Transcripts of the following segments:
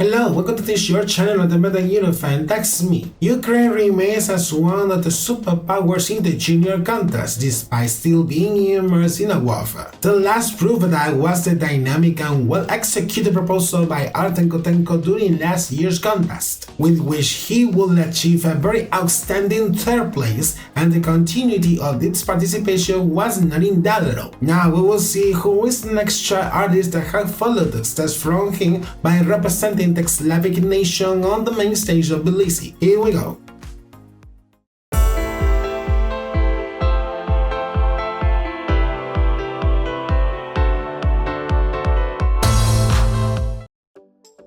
Hello, welcome to this your channel on the Eurofan. That's me. Ukraine remains as one of the superpowers in the Junior Contest, despite still being immersed in a warfare. The last proof of that was the dynamic and well-executed proposal by Artem Motanka during last year's contest, with which he would achieve a very outstanding third place, and the continuity of its participation was not in doubt at all. Now we will see who is the next child artist that have followed the steps from him by representing the Slavic nation on the main stage of Tbilisi. Here we go.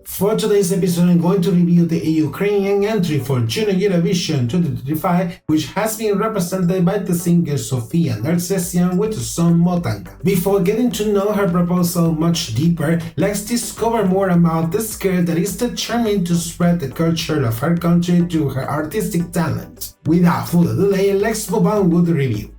For today's episode, I'm going to review the Ukrainian entry for Junior Eurovision 2025, which has been represented by the singer Sofia Nersesian with the song Motanka. Before getting to know her proposal much deeper, let's discover more about this girl that is determined to spread the culture of her country through her artistic talent. Without further delay, let's move on with the review.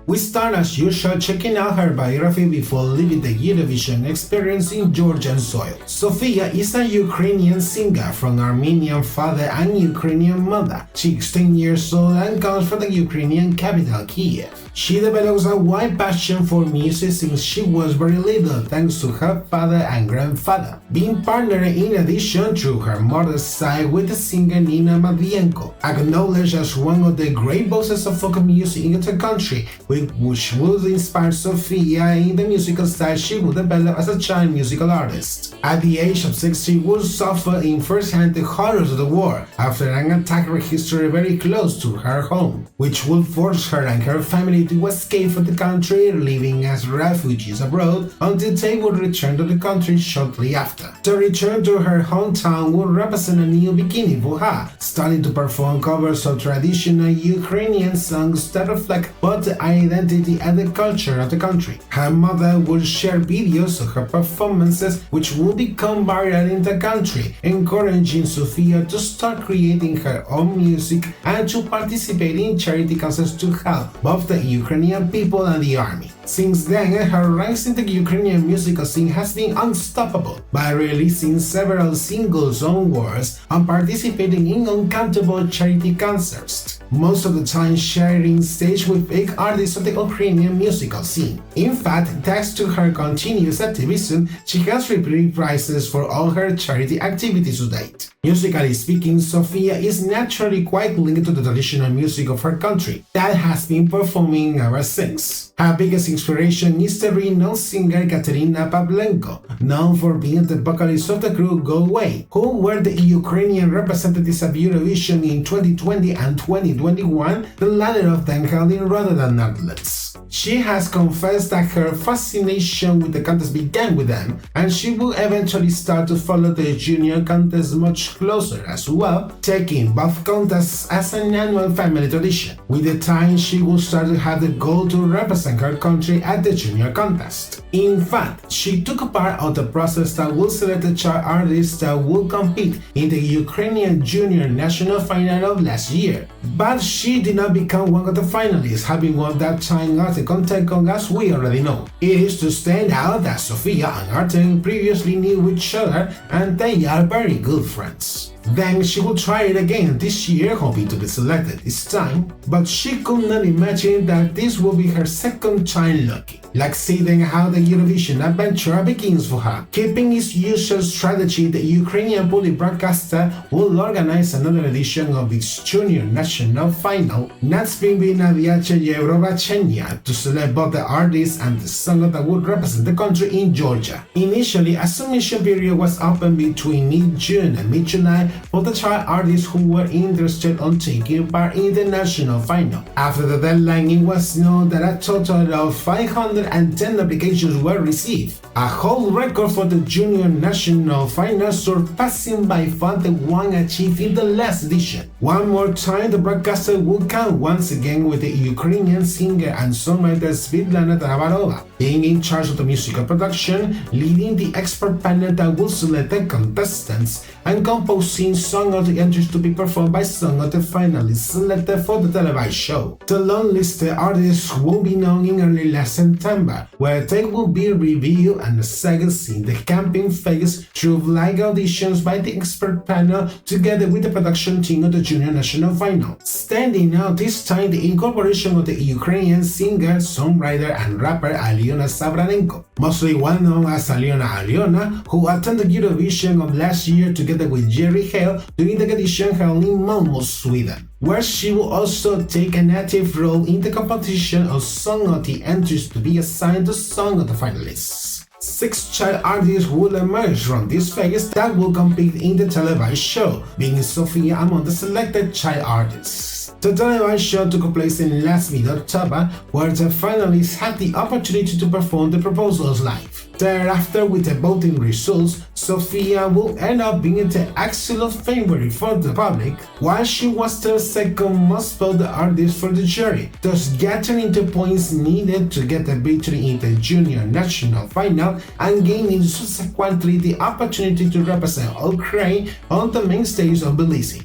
We start as usual checking out her biography before leaving the Eurovision experience in Georgian soil. Sofia is a Ukrainian singer from Armenian father and Ukrainian mother. She is 10 years old and comes from the Ukrainian capital, Kiev. She develops a wide passion for music since she was very little, thanks to her father and grandfather, being partnered in addition through her mother's side with the singer Nina Matvienko, acknowledged as one of the great voices of folk music in the country, which would inspire Sofia in the musical style she would develop as a child musical artist. At the age of 6, she would suffer in first-hand the horrors of the war after an attack registered very close to her home, which would force her and her family to escape from the country, living as refugees abroad until they would return to the country shortly after. The return to her hometown would represent a new beginning for her, starting to perform covers of traditional Ukrainian songs that reflect both the identity and the culture of the country. Her mother would share videos of her performances, which would become viral in the country, encouraging Sofia to start creating her own music and to participate in charity concerts to help both the Ukrainian people and the army. Since then, her ranks in the Ukrainian musical scene has been unstoppable by releasing several singles onwards and participating in uncountable charity concerts, most of the time sharing stage with big artists of the Ukrainian musical scene. In fact, thanks to her continuous activism, she has received prizes for all her charity activities to date. Musically speaking, Sofia is naturally quite linked to the traditional music of her country that has been performing ever since. Her biggest inspiration is the renowned singer Katerina Pavlenko, known for being the vocalist of the group Go Away, who were the Ukrainian representatives of Eurovision in 2020 and 2021, the latter of them held in Rotterdam, Netherlands. She has confessed that her fascination with the contest began with them, and she will eventually start to follow the junior contest much closer as well, taking both contests as an annual family tradition. With the time, she will start to have the goal to represent her country at the junior contest. In fact, she took part of the process that will select the child artists that will compete in the Ukrainian junior national final of last year. But she did not become one of the finalists, having won that time at the contest, as we already know. It is to stand out that Sofia and Artem previously knew each other and they are very good friends. Then she will try it again this year, hoping to be selected this time, but she could not imagine that this will be her second time lucky. Let's see then how the Eurovision adventure begins for her. Keeping its usual strategy, the Ukrainian public broadcaster will organize another edition of its junior national final, Natsbinbina Eurobachenia, to select both the artists and the song that would represent the country in Georgia. Initially, a submission period was open between mid-June and mid-July for the child artists who were interested in taking part in the national final. After the deadline, it was known that a total of 510 applications were received, a whole record for the junior national final, surpassing by far the one achieved in the last edition. One more time, the broadcaster would count once again with the Ukrainian singer and songwriter Svitlana Travarova being in charge of the musical production, leading the expert panel that will select the contestants and composing 14 Song of the entries to be performed by some of the finalists selected for the televised show. The long-listed artists will be known in early last September, where they will be revealed and segments in the camping phase through live auditions by the expert panel together with the production team of the Junior National Final. Standing out this time the incorporation of the Ukrainian singer, songwriter and rapper Alyona Sabranenko, mostly well known as Alyona, who attended Eurovision of last year together with Jerry Hale during the edition held in Malmö, Sweden, where she will also take an active role in the competition of Song of the entries to be assigned to Song of the finalists. 6 child artists will emerge from this phase that will compete in the televised show, being Sofia among the selected child artists. The televised show took place in last mid-October, where the finalists had the opportunity to perform the proposals live. Thereafter, with the voting results, Sofia will end up being the absolute favorite for the public, while she was the second most voted artist for the jury, thus gathering the points needed to get the victory in the Junior National Final and gaining subsequently the opportunity to represent Ukraine on the main stage of Belize.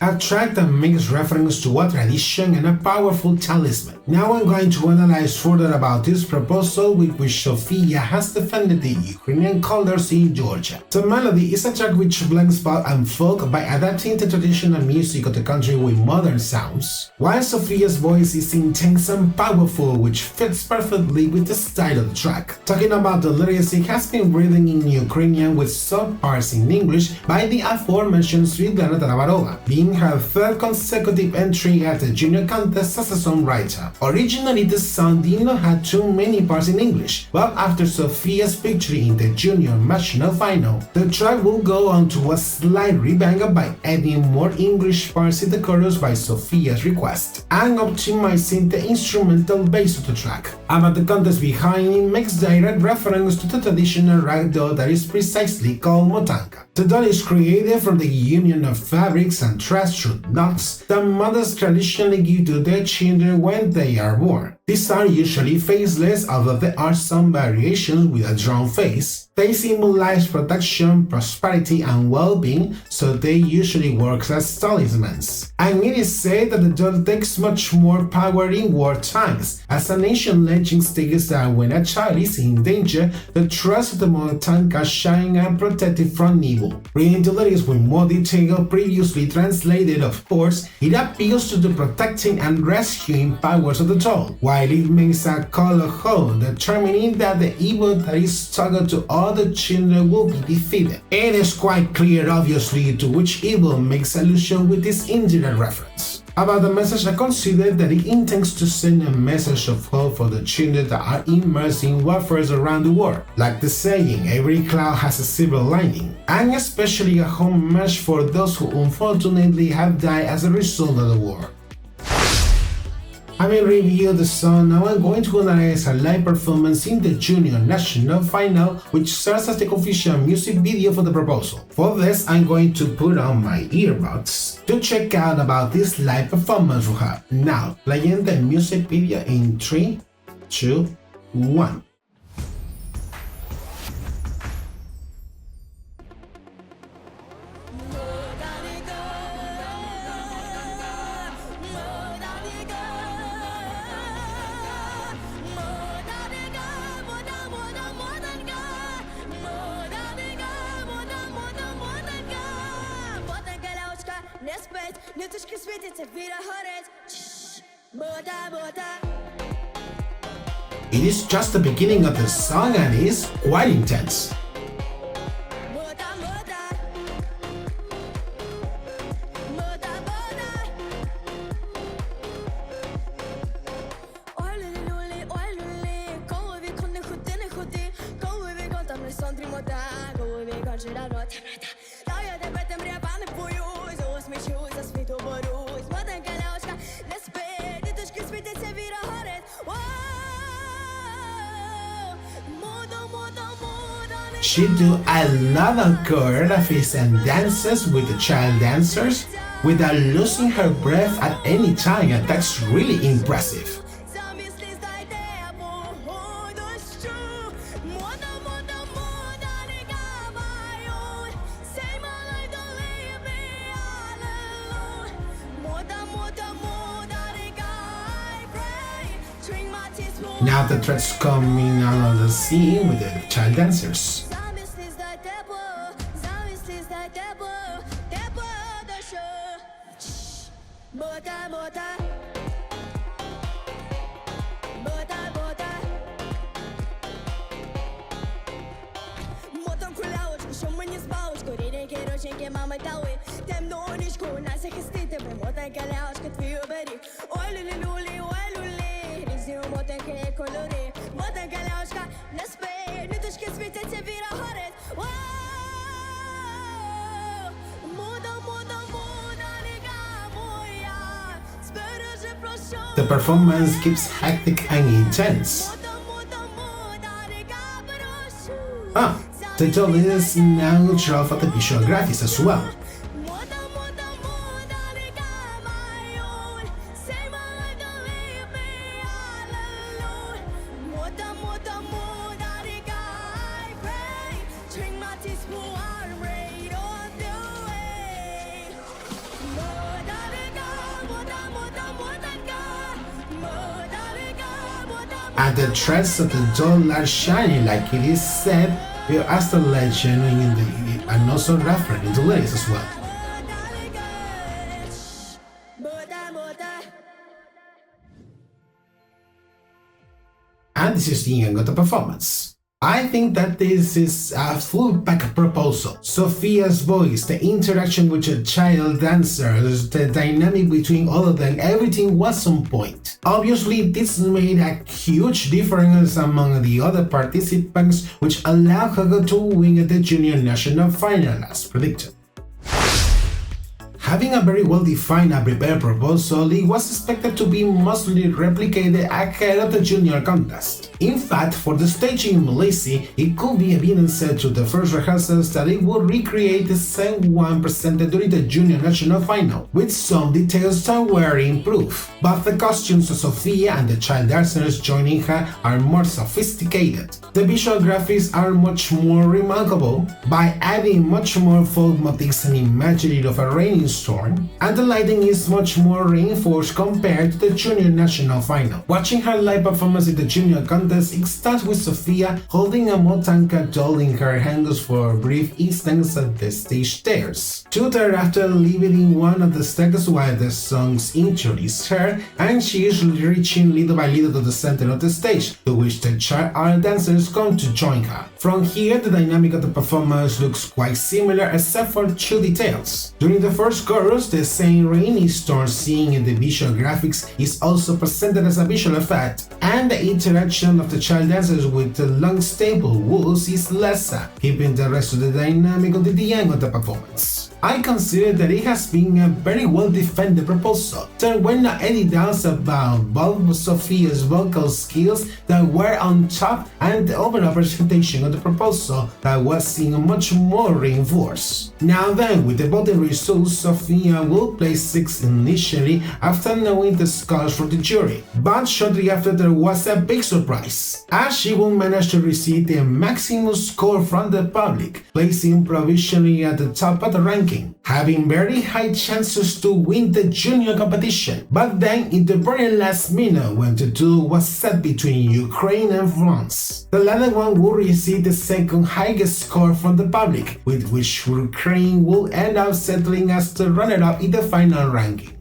A track that makes reference to a tradition and a powerful talisman. Now I'm going to analyze further about this proposal with which Sofia has defended the Ukrainian colors in Georgia. The melody is a track which blends pop and folk by adapting the traditional music of the country with modern sounds, while Sofia's voice is intense and powerful, which fits perfectly with the style of the track. Talking about the lyrics, it has been written in Ukrainian with some parts in English by the aforementioned Svitlana Taravarova, being her third consecutive entry at the Junior Contest as a songwriter. Originally, the song did not have too many parts in English, but after Sofia's victory in the Junior National Final, the track will go on to a slight revamp by adding more English parts in the chorus by Sofia's request, and optimizing the instrumental base of the track. About the context behind it makes direct reference to the traditional rag doll that is precisely called Motanka. The doll is created from the union of fabrics and trash root knots that mothers traditionally give to their children when they are born. These are usually faceless, although there are some variations with a drawn face. They symbolize protection, prosperity, and well-being, so they usually work as talismans. And it is said that the doll takes much more power in war times, as an ancient legend states that when a child is in danger, the trust of the Motanka shine and protect it from evil. Reading the lyrics with more detail, previously translated of course, it appeals to the protecting and rescuing powers of the doll, while it makes a call of hope, determining that the evil that is taught to all the children will be defeated. It is quite clear, obviously, to which evil makes allusion with this indirect reference. About the message, I consider that it intends to send a message of hope for the children that are immersed in warfare around the world. Like the saying, every cloud has a silver lining, and especially a homage for those who unfortunately have died as a result of the war. Having reviewed the song, now I'm going to analyze a live performance in the Junior National Final, which serves as the official music video for the proposal. For this, I'm going to put on my earbuds to check out about this live performance we have. Now, playing the music video in 3, 2, 1. It is just the beginning of the song and is quite intense. She do a lot of choreographies and dances with the child dancers without losing her breath at any time, and that's really impressive. Now the threats coming out of the scene with the child dancers. The performance keeps hectic and intense. The title is now neutral for the visual graphics as well. And the threads of the doll are shining like it is said as the legend and also referred in the lyrics as well. And this is the end of the performance. I think that this is a full pack proposal. Sofia's voice, the interaction with the child dancers, the dynamic between all of them, everything was on point. Obviously, this made a huge difference among the other participants, which allowed her to win the junior national final as predicted. Having a very well-defined and prepared proposal, it was expected to be mostly replicated ahead of the junior contest. In fact, for the staging in Malaysia, it could be evident said to the first rehearsals that it would recreate the same one presented during the junior national final, with some details that were improved. But the costumes of Sofia and the child dancers joining her are more sophisticated. The visual graphics are much more remarkable by adding much more folk motifs and imagery of a raining storm, and the lighting is much more reinforced compared to the junior national final. Watching her live performance in the junior contest, it starts with Sofia holding a Motanka doll in her hands for a brief instance at the stage stairs. Thereafter leaving one of the stairs while the songs introduce her, and she is reaching little by little to the center of the stage, to which the child dancers come to join her. From here, the dynamic of the performance looks quite similar except for two details. During the first chorus, the same rainy storm seen in the visual graphics is also presented as a visual effect, and the interaction of the child dancers with the long stable walls is lesser, keeping the rest of the dynamic until the end of the performance. I consider that it has been a very well defended proposal. There were no any doubts about both Sofia's vocal skills that were on top and the overall presentation of the proposal that was seen much more reinforced. Now then, with the voting results, Sofia will place 6th initially after knowing the scores from the jury, but shortly after there was a big surprise, as she will manage to receive the maximum score from the public, placing provisionally at the top of the ranking, having very high chances to win the junior competition. But then, in the very last minute, when the duel was set between Ukraine and France, the latter one will receive the second highest score from the public, with which Ukraine will end up settling as the runner-up in the final ranking.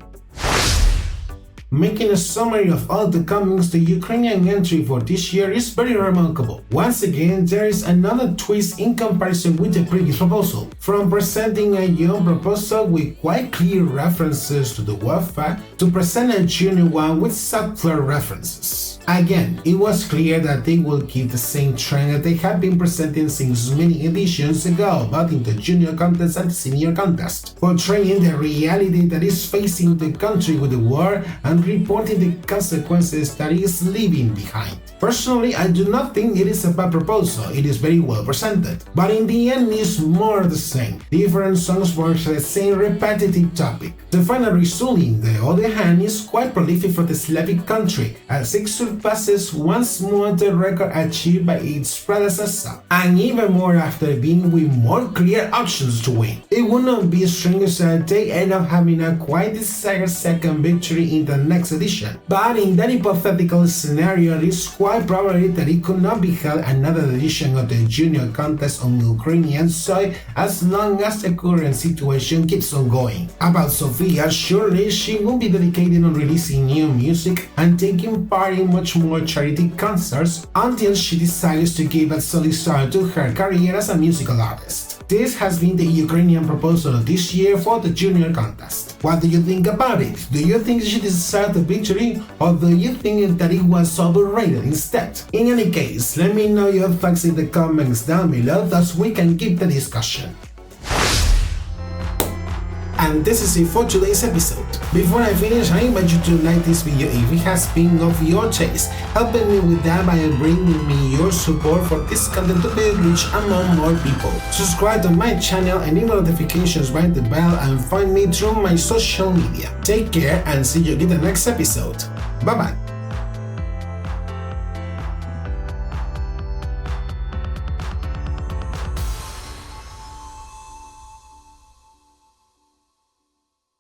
Making a summary of all the comings, the Ukrainian entry for this year is very remarkable. Once again, there is another twist in comparison with the previous proposal, from presenting a young proposal with quite clear references to the Eurofan to present a junior one with subtler references. Again, it was clear that they will keep the same trend that they have been presenting since many editions ago, but in the junior contest and senior contest, portraying the reality that is facing the country with the war and reporting the consequences that it is leaving behind. Personally, I do not think it is a bad proposal, it is very well presented, but in the end it's more the same, different songs for the same repetitive topic. The final result, on the other hand, is quite prolific for the Slavic country, as it surpasses once more the record achieved by its predecessor, and even more after being with more clear options to win. It would not be strange that they end up having a quite desired second victory in the next edition. But in that hypothetical scenario, it is quite probable that it could not be held another edition of the Junior contest on Ukrainian soil as long as the current situation keeps on going. About Sofia, surely she will be dedicated on releasing new music and taking part in much more charity concerts until she decides to give a solid start to her career as a musical artist. This has been the Ukrainian proposal of this year for the Junior contest. What do you think about it? Do you think she deserved the victory, or do you think that it was overrated instead? In any case, let me know your thoughts in the comments down below thus we can keep the discussion. And this is it for today's episode. Before I finish, I invite you to like this video if it has been of your taste, helping me with that by bringing me your support for this content to be reached among more people. Subscribe to my channel, enable notifications, ring the bell, and find me through my social media. Take care and see you in the next episode. Bye bye.